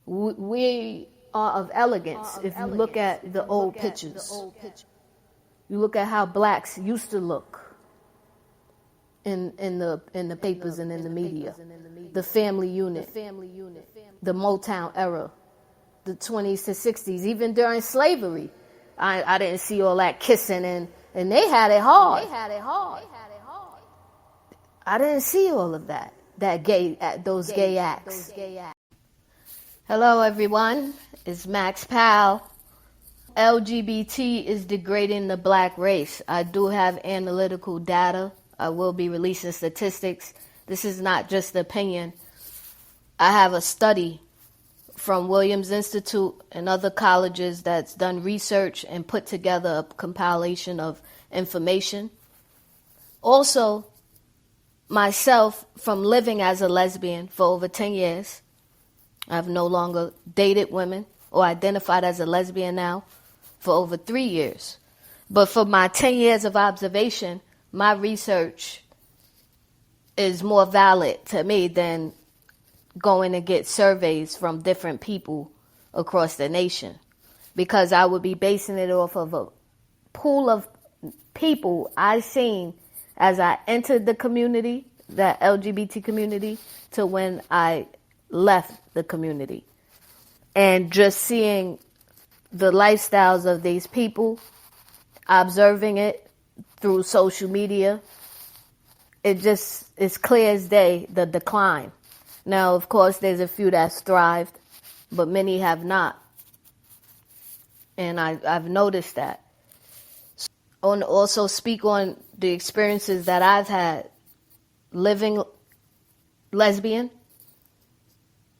We are of elegance. If you look at the old pictures, you look at how blacks used to look in the papers and in the media, the family unit, the Motown era, the 20s to 60s, even during slavery. I didn't see all that kissing, and they had it hard. I didn't see all of that those gay acts. Hello, everyone. It's Max Powell. LGBT is degrading the black race. I do have analytical data. I will be releasing statistics. This is not just opinion. I have a study from Williams Institute and other colleges that's done research and put together a compilation of information. Also, myself, from living as a lesbian for over 10 years, I've no longer dated women or identified as a lesbian now for over 3 years. But for my 10 years of observation, my research is more valid to me than going to get surveys from different people across the nation, because I would be basing it off of a pool of people I seen as I entered the community, the LGBT community, to when I left the community. And just seeing the lifestyles of these people, observing it through social media, it's clear as day the decline. Now, of course, there's a few that's thrived, but many have not. And I've noticed that. I want to also speak on the experiences that I've had living lesbian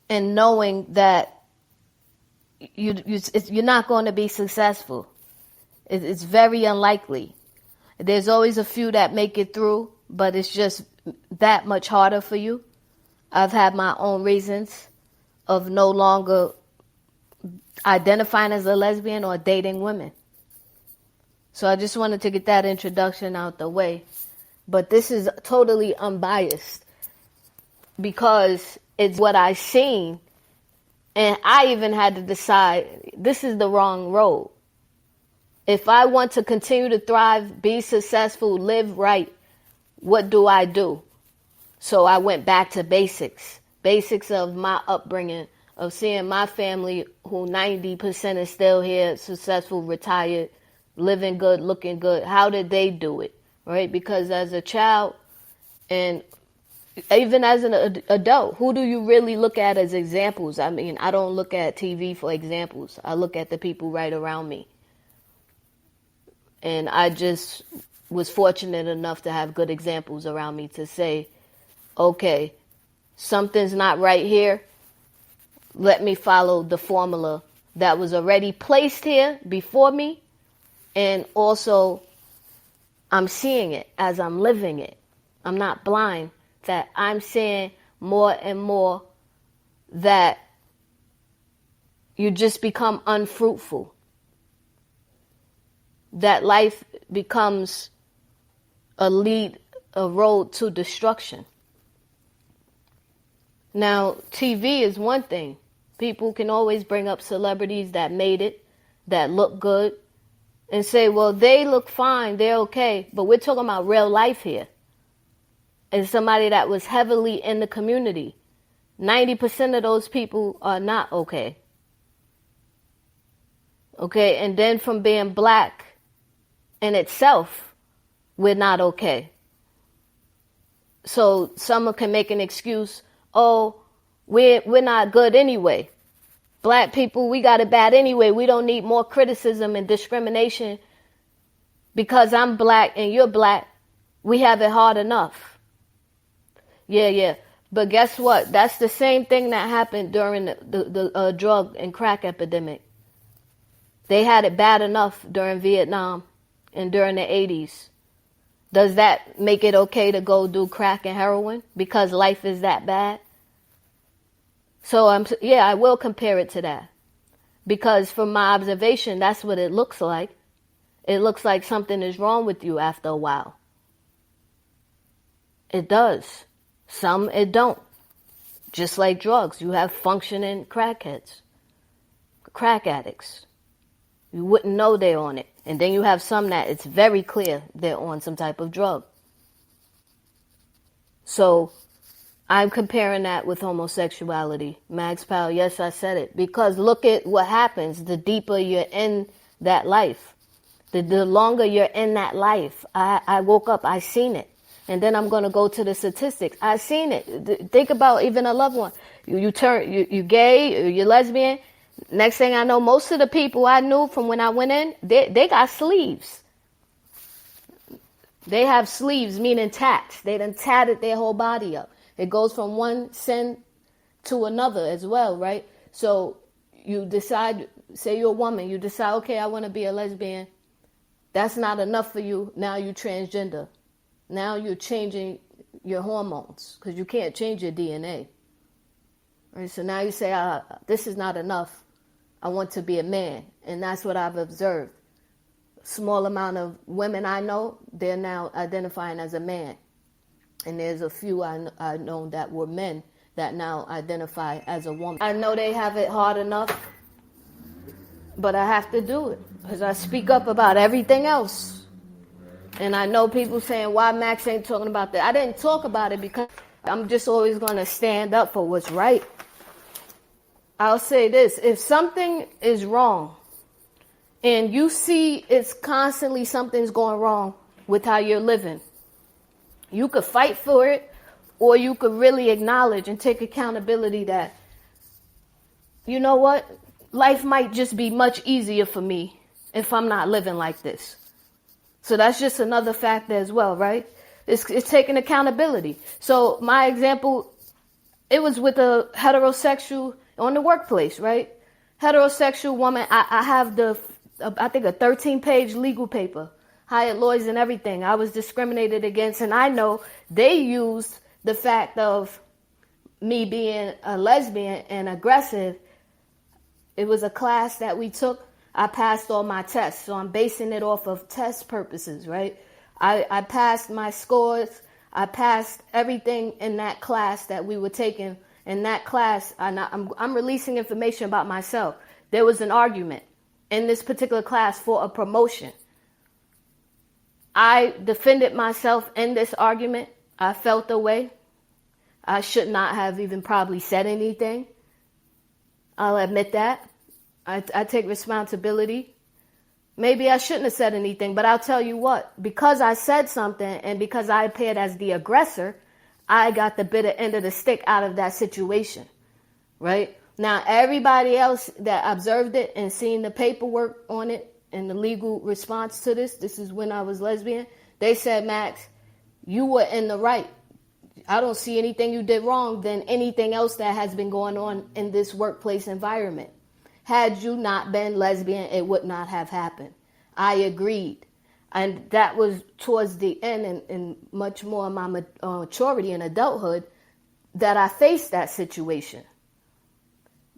and knowing that you're not going to be successful. It's very unlikely. There's always a few that make it through, but it's just that much harder for you. I've had my own reasons of no longer identifying as a lesbian or dating women. So I just wanted to get that introduction out the way. But this is totally unbiased because it's what I've seen. And I even had to decide this is the wrong road. If I want to continue to thrive, be successful, live right, what do I do? So I went back to basics of my upbringing, of seeing my family, who 90% is still here, successful, retired, living good, looking good. How did they do it, right? Because as a child and even as an adult, who do you really look at as examples? I mean, I don't look at TV for examples. I look at the people right around me. And I just was fortunate enough to have good examples around me to say, okay, something's not right here. Let me follow the formula that was already placed here before me. And also, I'm seeing it as I'm living it. I'm not blind. That I'm seeing more and more that you just become unfruitful. That life becomes a road to destruction. Now, TV is one thing. People can always bring up celebrities that made it, that look good, and say, well, they look fine, they're okay. But we're talking about real life here. And somebody that was heavily in the community. 90% of those people are not okay. Okay, and then from being black in itself, we're not okay. So someone can make an excuse, oh, we're not good anyway. Black people, we got it bad anyway. We don't need more criticism and discrimination because I'm black and you're black. We have it hard enough. Yeah. But guess what? That's the same thing that happened during the drug and crack epidemic. They had it bad enough during Vietnam and during the 80s. Does that make it okay to go do crack and heroin because life is that bad? So I will compare it to that. Because from my observation, that's what it looks like. It looks like something is wrong with you after a while. It does. Some it don't. Just like drugs, you have functioning crackheads, crack addicts. You wouldn't know they're on it. And then you have some that it's very clear they're on some type of drug. So I'm comparing that with homosexuality. Max Powell, yes, I said it. Because look at what happens the deeper you're in that life. The longer you're in that life. I woke up, I seen it. And then I'm going to go to the statistics. I seen it. Think about even a loved one. You gay, or you're lesbian. Next thing I know, most of the people I knew from when I went in, they got sleeves. They have sleeves, meaning tats. They done tatted their whole body up. It goes from one sin to another as well, right? So you decide, say you're a woman, you decide, okay, I want to be a lesbian. That's not enough for you. Now you transgender. Now you're changing your hormones because you can't change your DNA. Right? So now you say, this is not enough. I want to be a man. And that's what I've observed. Small amount of women I know, they're now identifying as a man. And there's a few I know that were men that now identify as a woman. I know they have it hard enough, but I have to do it because I speak up about everything else. And I know people saying, why Max ain't talking about that? I didn't talk about it because I'm just always going to stand up for what's right. I'll say this. If something is wrong and you see it's constantly something's going wrong with how you're living, you could fight for it or you could really acknowledge and take accountability that, you know what? Life might just be much easier for me if I'm not living like this. So that's just another factor as well, right? It's taking accountability. So my example, it was with a heterosexual on the workplace, right? Heterosexual woman. I have I think a 13-page legal paper, hired lawyers and everything. I was discriminated against, and I know they used the fact of me being a lesbian and aggressive. It was a class that we took. I passed all my tests, so I'm basing it off of test purposes, right? I passed my scores. I passed everything in that class that we were taking. In that class, I'm releasing information about myself. There was an argument in this particular class for a promotion. I defended myself in this argument. I felt the way. I should not have even probably said anything. I'll admit that. I take responsibility. Maybe I shouldn't have said anything, but I'll tell you what, because I said something and because I appeared as the aggressor, I got the bitter end of the stick out of that situation, right? Now, everybody else that observed it and seen the paperwork on it and the legal response to this is when I was lesbian, they said, Max, you were in the right. I don't see anything you did wrong than anything else that has been going on in this workplace environment. Had you not been lesbian, it would not have happened. I agreed. And that was towards the end and much more of my maturity and adulthood that I faced that situation.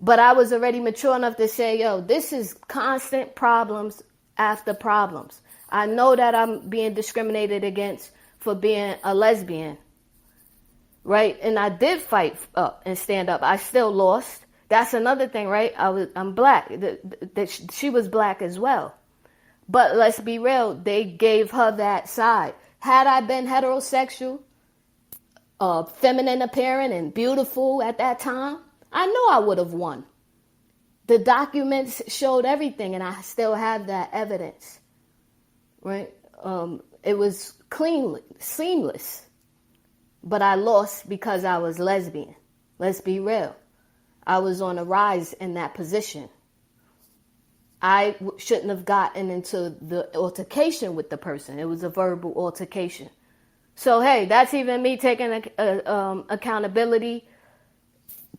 But I was already mature enough to say, yo, this is constant problems after problems. I know that I'm being discriminated against for being a lesbian, right? And I did fight up and stand up. I still lost. That's another thing, right? I'm black. She was black as well. But let's be real, they gave her that side. Had I been heterosexual, feminine appearing and beautiful at that time, I know I would have won. The documents showed everything, and I still have that evidence, right? It was seamless. But I lost because I was lesbian. Let's be real. I was on a rise in that position. I shouldn't have gotten into the altercation with the person. It was a verbal altercation. So, hey, that's even me taking accountability.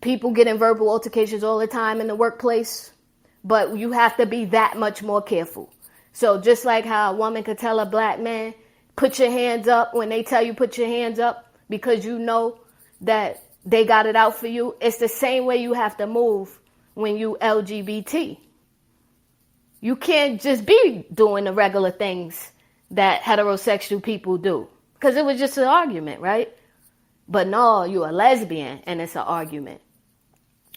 People get in verbal altercations all the time in the workplace, but you have to be that much more careful. So just like how a woman could tell a black man, put your hands up when they tell you put your hands up because you know that they got it out for you. It's the same way you have to move when you LGBT. You can't just be doing the regular things that heterosexual people do because it was just an argument, right? But no, you're a lesbian, and it's an argument.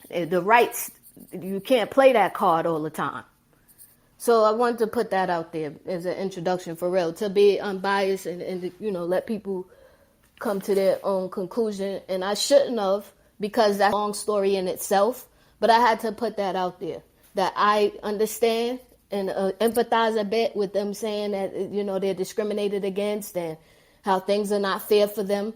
The rights, you can't play that card all the time. So I wanted to put that out there as an introduction for real, to be unbiased and let people come to their own conclusion. And I shouldn't have, because that's a long story in itself, but I had to put that out there, that I understand and empathize a bit with them saying that, they're discriminated against and how things are not fair for them.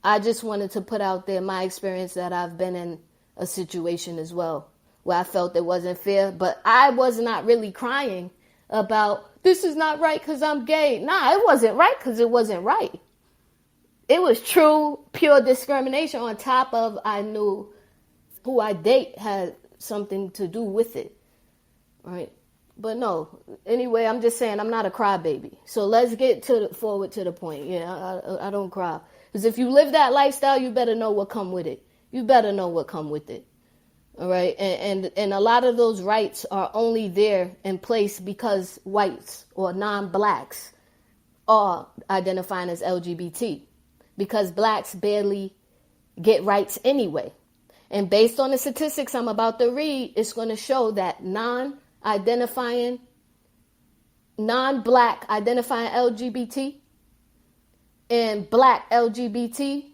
I just wanted to put out there my experience that I've been in a situation as well where I felt it wasn't fair, but I was not really crying about this is not right because I'm gay. Nah, it wasn't right because it wasn't right. It was true, pure discrimination on top of I knew who I date had something to do with it, right? But no, anyway, I'm just saying I'm not a crybaby. So let's get forward to the point. Yeah, I don't cry. Because if you live that lifestyle, you better know what come with it. You better know what come with it. All right. And a lot of those rights are only there in place because whites or non-blacks are identifying as LGBT. Because blacks barely get rights anyway. And based on the statistics I'm about to read, it's going to show that non-black identifying LGBT and black LGBT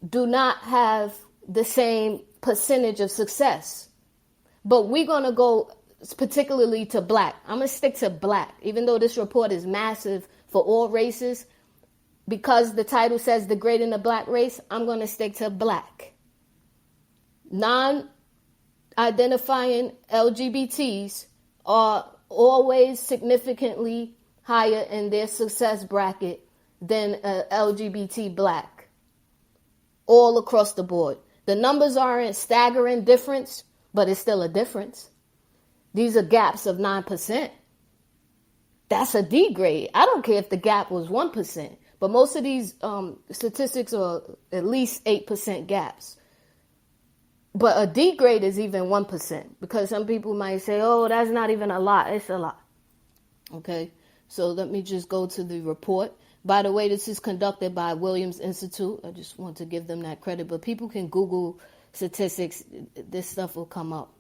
do not have the same percentage of success. But we're going to go particularly to black. I'm going to stick to black, even though this report is massive for all races. Because the title says degrading the black race, I'm going to stick to black. Non-identifying LGBTs are always significantly higher in their success bracket than LGBT black, all across the board. The numbers aren't staggering difference, but it's still a difference. These are gaps of 9%. That's a D grade. I don't care if the gap was 1%, but most of these statistics are at least 8% gaps. But a D grade is even 1%, because some people might say, oh, that's not even a lot. It's a lot. Okay, so let me just go to the report. By the way, this is conducted by Williams Institute. I just want to give them that credit. But people can Google statistics. This stuff will come up.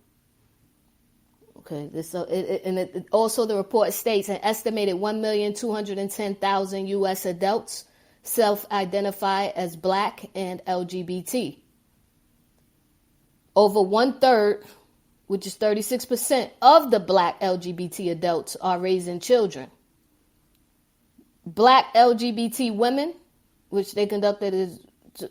Okay. Also, the report states an estimated 1,210,000 U.S. adults self-identify as black and LGBT. Over 1/3, which is 36% of the black LGBT adults, are raising children. Black LGBT women, which they conducted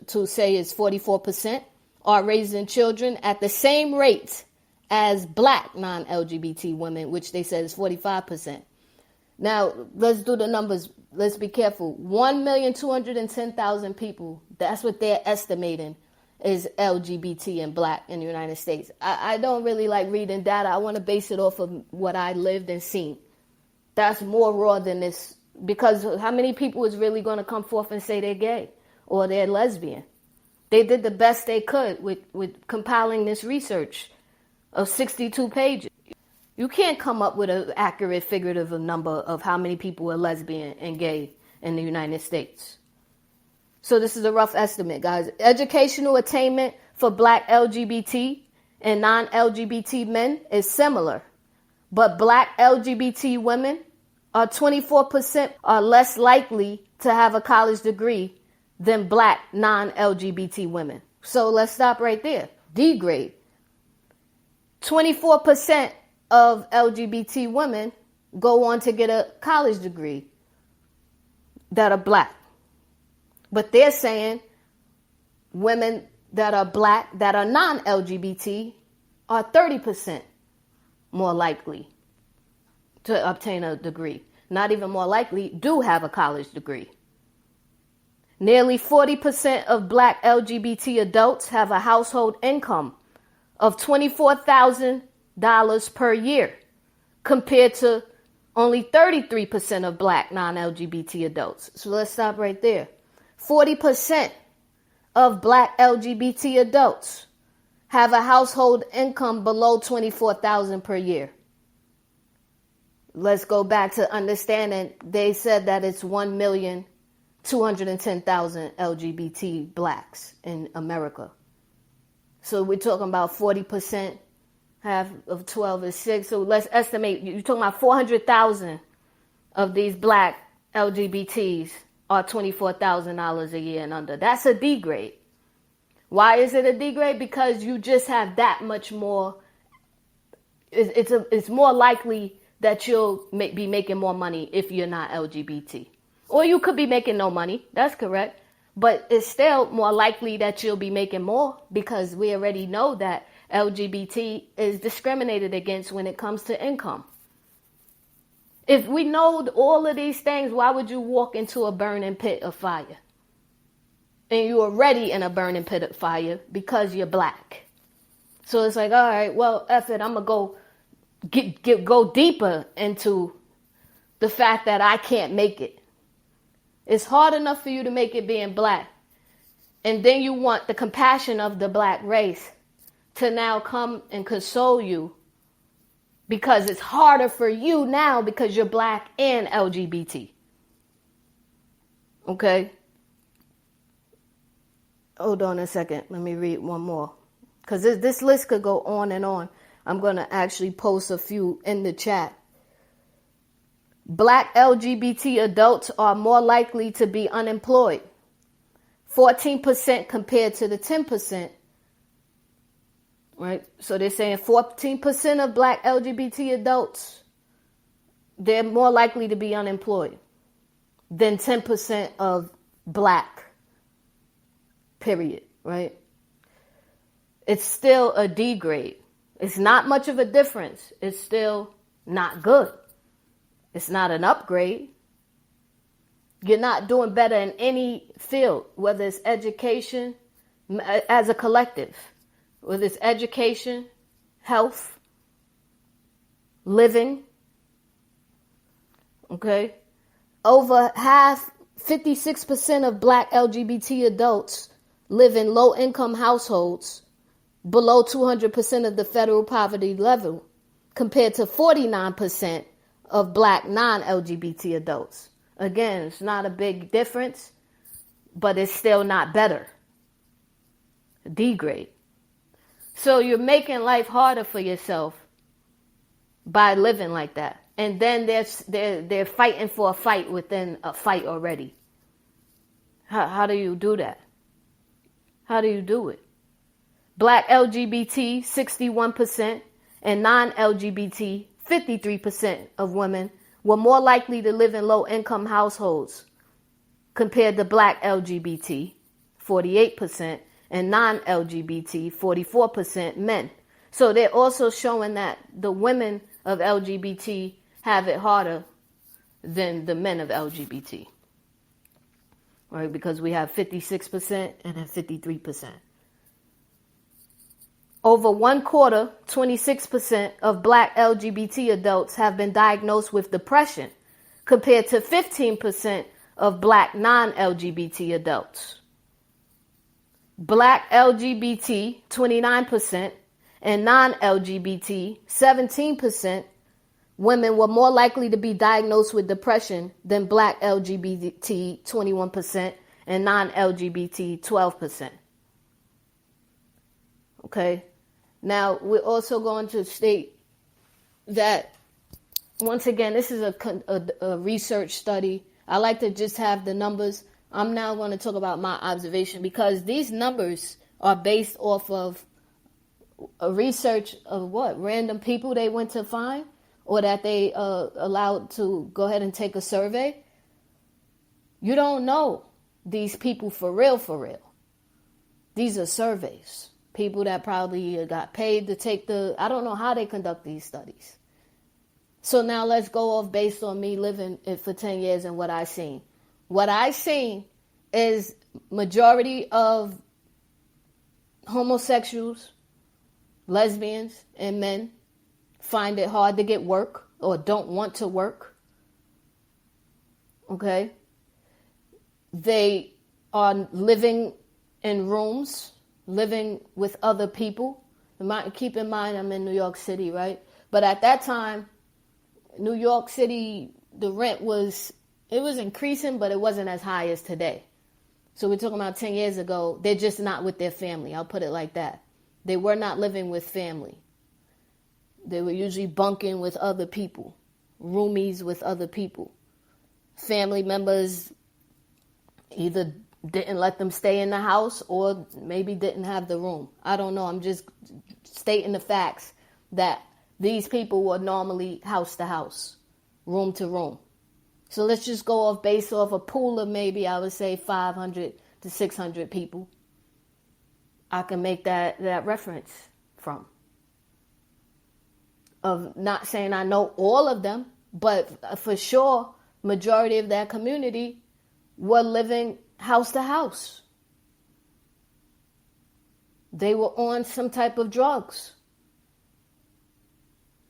to say is 44%, are raising children at the same rate as black non-LGBT women, which they said is 45%. Now, let's do the numbers. Let's be careful. 1,210,000 people, that's what they're estimating is LGBT and black in the United States. I don't really like reading data. I want to base it off of what I lived and seen. That's more raw than this. Because how many people is really going to come forth and say they're gay or they're lesbian? They did the best they could with compiling this research of 62 pages. You can't come up with an accurate figurative number of how many people are lesbian and gay in the United States. So this is a rough estimate, guys. Educational attainment for black LGBT and non-LGBT men is similar. But black LGBT women are 24% are less likely to have a college degree than black non-LGBT women. So let's stop right there. D grade. 24% of LGBT women go on to get a college degree that are black. But they're saying women that are black, that are non-LGBT, are 30% more likely to obtain a degree. Not even more likely, do have a college degree. Nearly 40% of black LGBT adults have a household income of $24,000 per year, compared to only 33% of black non-LGBT adults. So let's stop right there. 40% of black LGBT adults have a household income below $24,000 per year. Let's go back to understanding. They said that it's 1 million 210,000 LGBT Blacks in America. So we're talking about 40%, half of 12 is 6. So let's estimate, you're talking about 400,000 of these Black LGBTs are $24,000 a year and under. That's a degrade. Why is it a degrade? Because you just have that much more. It's more likely that you'll be making more money if you're not LGBT. Or you could be making no money. That's correct. But it's still more likely that you'll be making more, because we already know that LGBT is discriminated against when it comes to income. If we know all of these things, why would you walk into a burning pit of fire? And you're already in a burning pit of fire because you're Black. So it's like, all right, well, F it, I'm going to go deeper into the fact that I can't make it. It's hard enough for you to make it being Black. And then you want the compassion of the Black race to now come and console you, because it's harder for you now because you're Black and LGBT. Okay? Hold on a second. Let me read one more, because this list could go on and on. I'm going to actually post a few in the chat. Black LGBT adults are more likely to be unemployed. 14% compared to the 10%. Right? So they're saying 14% of Black LGBT adults, they're more likely to be unemployed than 10% of Black. Period. Right? It's still a degrade. It's not much of a difference. It's still not good. It's not an upgrade. You're not doing better in any field, whether it's education, as a collective, whether it's education, health, living. Okay? Over half, 56% of Black LGBT adults live in low-income households below 200% of the federal poverty level, compared to 49% of Black non-LGBT adults. Again, it's not a big difference, but it's still not better. Degrade. So you're making life harder for yourself by living like that. And then they're fighting for a fight within a fight already. How do you do that? How do you do it? Black LGBT, 61%, and non-LGBT, 53% of women were more likely to live in low-income households compared to Black LGBT, 48%, and non-LGBT, 44% men. So they're also showing that the women of LGBT have it harder than the men of LGBT. Right? Because we have 56% and then 53%. Over 1/4, 26% of Black LGBT adults have been diagnosed with depression, compared to 15% of Black non-LGBT adults. Black LGBT, 29%, and non-LGBT, 17%, women were more likely to be diagnosed with depression than Black LGBT, 21%, and non-LGBT, 12%. Okay? Now, we're also going to state that, once again, this is a research study. I like to just have the numbers. I'm now going to talk about my observation, because these numbers are based off of a research of what? Random people they went to find, or that they allowed to go ahead and take a survey. You don't know these people for real, for real. These are surveys. People that probably got paid to take I don't know how they conduct these studies. So now let's go off based on me living it for 10 years and what I seen. What I seen is majority of homosexuals, lesbians, and men find it hard to get work or don't want to work. Okay? They are living in rooms, living with other people. Keep in mind, I'm in New York City, right? But at that time, New York City, the rent was It was increasing, but it wasn't as high as today. So we're talking about 10 years ago. They're just not with their family. I'll put it like that. They were not living with family. They were usually bunking with other people, roomies with other people. Family members either didn't let them stay in the house or maybe didn't have the room. I don't know. I'm just stating the facts that these people were normally house to house, room to room. So let's just go off based off a pool of maybe, I would say, 500 to 600 people. I can make that reference from. Of not saying I know all of them, but for sure, majority of that community were living house to house. They were on some type of drugs.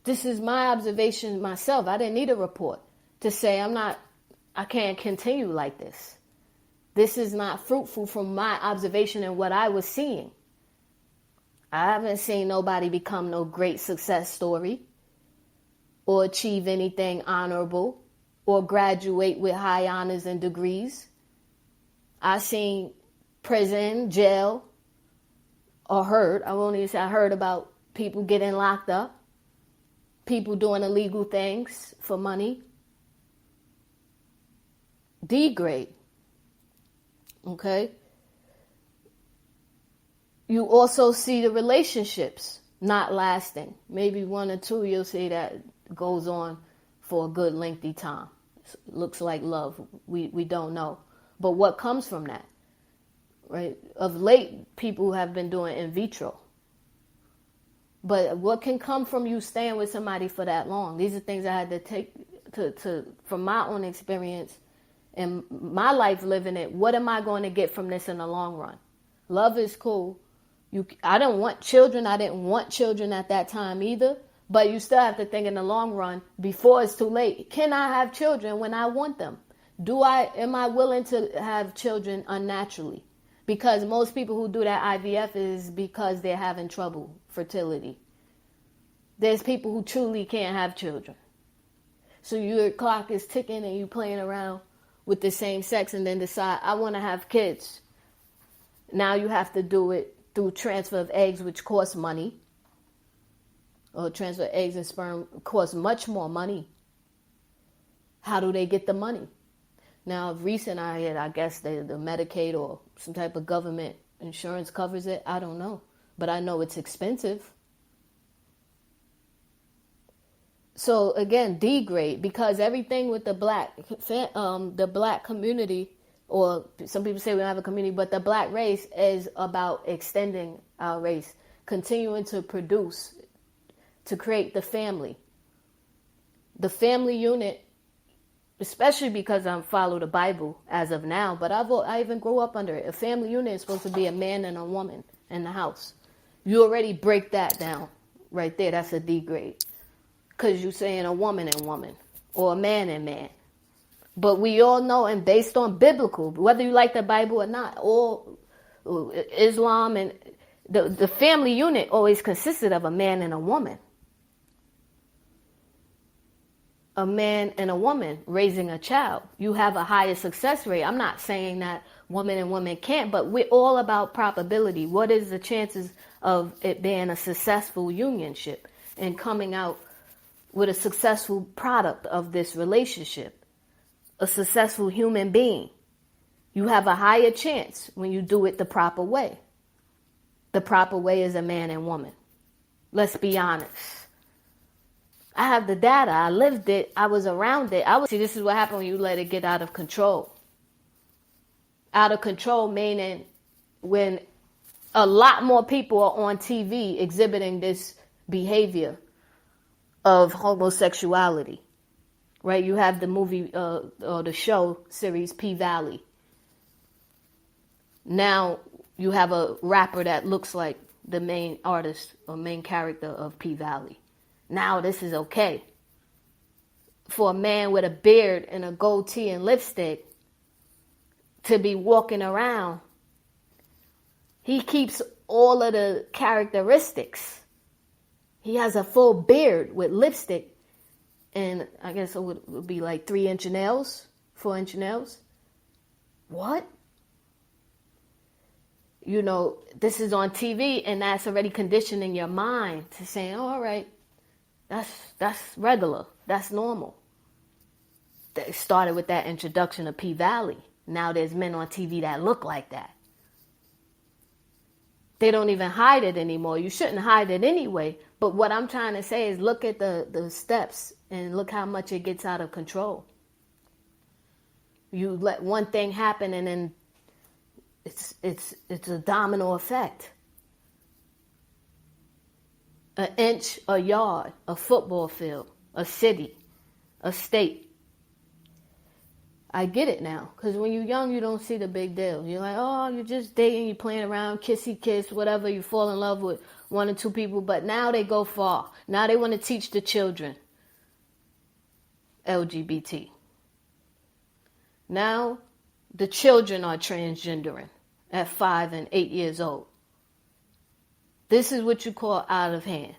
This is my observation myself. I didn't need a report to say I can't continue like this. This is not fruitful from my observation and what I was seeing. I haven't seen nobody become no great success story or achieve anything honorable or graduate with high honors and degrees. I seen prison, jail, or heard. I won't even say I heard about people getting locked up, people doing illegal things for money. Degrade. Okay? You also see the relationships not lasting. Maybe one or two you'll see that goes on for a good lengthy time. It looks like love. We don't know. But what comes from that? Right? Of late, people have been doing in vitro. But what can come from you staying with somebody for that long? These are things I had to take to from my own experience and my life living it. What am I going to get from this in the long run? Love is cool. I don't want children. I didn't want children at that time either. But you still have to think in the long run, before it's too late. Can I have children when I want them? Am I willing to have children unnaturally? Because most people who do that IVF is because they're having trouble, fertility. There's people who truly can't have children. So your clock is ticking and you playing around with the same sex and then decide, I want to have kids. Now you have to do it through transfer of eggs, which costs money. Or transfer of eggs and sperm costs much more money. How do they get the money? Now, recent I guess the Medicaid or some type of government insurance covers it. I don't know. But I know it's expensive. So again, degrade, because everything with the black community, or some people say we don't have a community, but the black race is about extending our race, continuing to produce, to create the family. The family unit, especially because I follow the Bible as of now, but I even grew up under it. A family unit is supposed to be a man and a woman in the house. You already break that down right there. That's a degrade. Because you're saying a woman and woman, or a man and man. But we all know, and based on biblical, whether you like the Bible or not, or Islam, and the family unit always consisted of a man and a woman. A man and a woman raising a child. You have a higher success rate. I'm not saying that woman and woman can't, but we're all about probability. What is the chances of it being a successful unionship and coming out with a successful product of this relationship, a successful human being? You have a higher chance when you do it the proper way. The proper way is a man and woman. Let's be honest. I have the data. I lived it. I was around it. See, this is what happens when you let it get out of control. Out of control meaning when a lot more people are on TV exhibiting this behavior of homosexuality, right? You have the movie or the show series P-Valley. Now you have a rapper that looks like the main artist or main character of P-Valley. Now this is okay. For a man with a beard and a goatee and lipstick to be walking around, he keeps all of the characteristics. He has a full beard with lipstick and I guess it would be like 3-inch nails, 4-inch nails? What? You know, this is on TV, and that's already conditioning your mind to saying, oh, all right, that's regular, that's normal. It started with that introduction of P-Valley. Now there's men on TV that look like that. They don't even hide it anymore. You shouldn't hide it anyway. But what I'm trying to say is look at the steps and look how much it gets out of control. You let one thing happen and then it's a domino effect. An inch, a yard, a football field, a city, a state. I get it now, because when you're young, you don't see the big deal. You're like, oh, you're just dating, you're playing around, kissy kiss, whatever. You fall in love with 1 or 2 people, but now they go far. Now they want to teach the children LGBT. Now the children are transgendering at 5 and 8 years old. This is what you call out of hand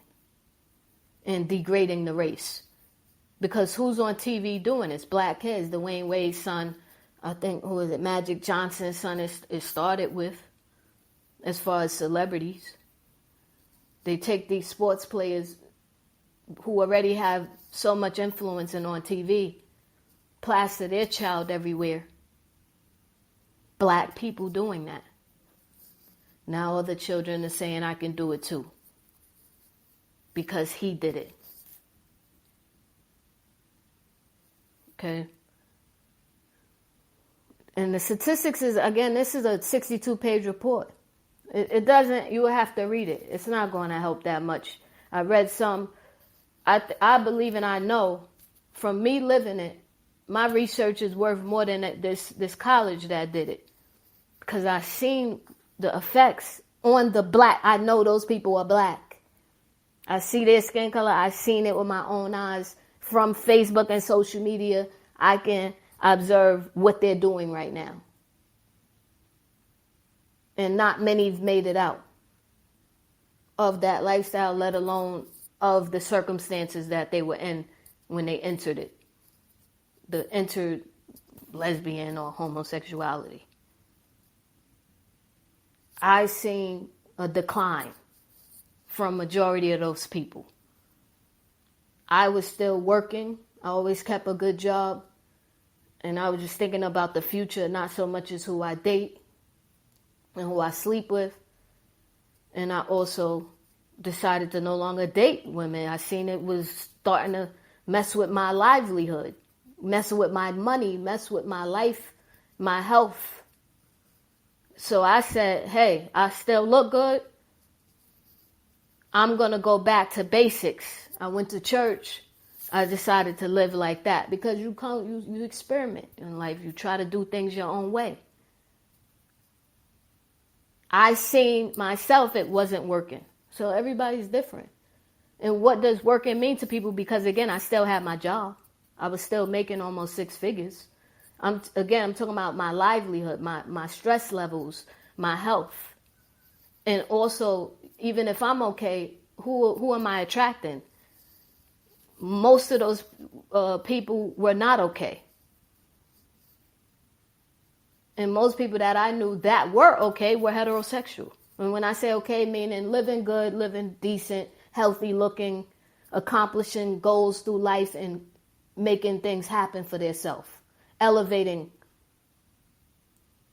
and degrading the race. Because who's on TV doing this? Black kids. Dwayne Wade's son, I think, who is it? Magic Johnson's son is started with, as far as celebrities. They take these sports players who already have so much influence and on TV, plaster their child everywhere. Black people doing that. Now other children are saying, I can do it too. Because he did it. Okay. And the statistics is, again, this is a 62-page report. It doesn't, you have to read it. It's not going to help that much. I read some, I believe and I know from me living it, my research is worth more than this college that did it. Because I seen the effects on the black. I know those people are black. I see their skin color. I seen it with my own eyes. From Facebook and social media, I can observe what they're doing right now. And not many've made it out of that lifestyle, let alone of the circumstances that they were in when they entered it. Entered lesbian or homosexuality. I seen a decline from majority of those people. I was still working. I always kept a good job. And I was just thinking about the future, not so much as who I date and who I sleep with. And I also decided to no longer date women. I seen it was starting to mess with my livelihood, mess with my money, mess with my life, my health. So I said, hey, I still look good. I'm going to go back to basics. I went to church. I decided to live like that because you experiment in life. You try to do things your own way. I seen myself, it wasn't working. So everybody's different. And what does working mean to people? Because again, I still had my job. I was still making almost 6 figures. I'm talking about my livelihood, my stress levels, my health. And also, even if I'm okay, who am I attracting? Most of those people were not okay. And most people that I knew that were okay were heterosexual. And when I say okay, meaning living good, living decent, healthy looking, accomplishing goals through life and making things happen for themselves. Elevating,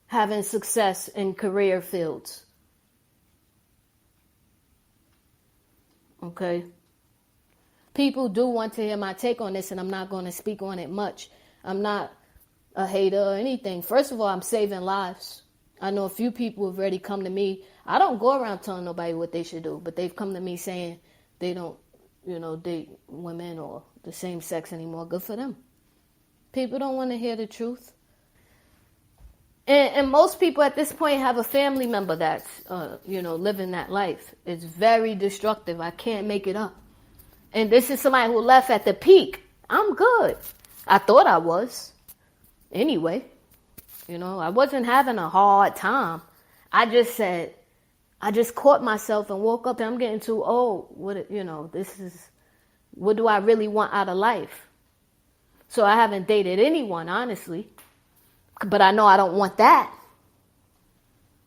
having success in career fields. Okay? People do want to hear my take on this, and I'm not going to speak on it much. I'm not a hater or anything. First of all, I'm saving lives. I know a few people have already come to me. I don't go around telling nobody what they should do, but they've come to me saying they don't, date women or the same sex anymore. Good for them. People don't want to hear the truth. And most people at this point have a family member that's, living that life. It's very destructive. I can't make it up. And this is somebody who left at the peak. I'm good. I thought I was. Anyway, I wasn't having a hard time. I just caught myself and woke up and I'm getting too old. What do I really want out of life? So I haven't dated anyone, honestly. But I know I don't want that.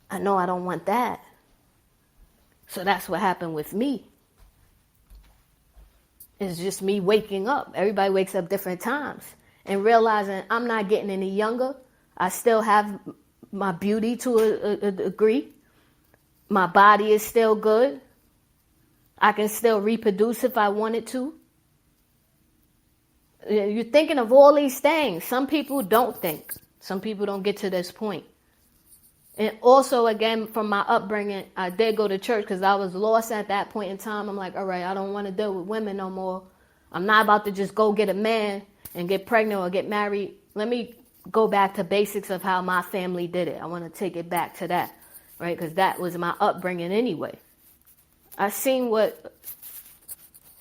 I know I don't want that. So that's what happened with me. It's just me waking up. Everybody wakes up different times. And realizing I'm not getting any younger. I still have my beauty to a degree. My body is still good. I can still reproduce if I wanted to. You're thinking of all these things. Some people don't think. Some people don't get to this point. And also, again, from my upbringing, I did go to church because I was lost at that point in time. I'm like, all right, I don't want to deal with women no more. I'm not about to just go get a man and get pregnant or get married. Let me go back to basics of how my family did it. I want to take it back to that, right? Because that was my upbringing anyway. I seen what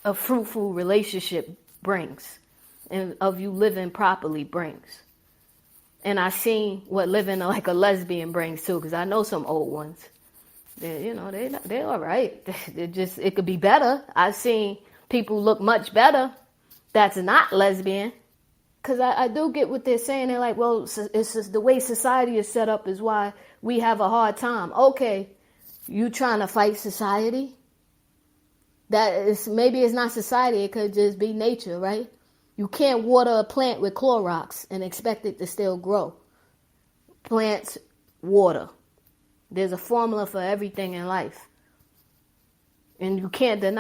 a fruitful relationship brings and of you living properly brings. And I seen what living like a lesbian brings too, because I know some old ones. They're all right. It could be better. I've seen people look much better that's not lesbian. Because I do get what they're saying. They're like, well, it's just the way society is set up is why we have a hard time. Okay, you trying to fight society? Maybe it's not society. It could just be nature, right? You can't water a plant with Clorox and expect it to still grow. Plants, water. There's a formula for everything in life. And you can't deny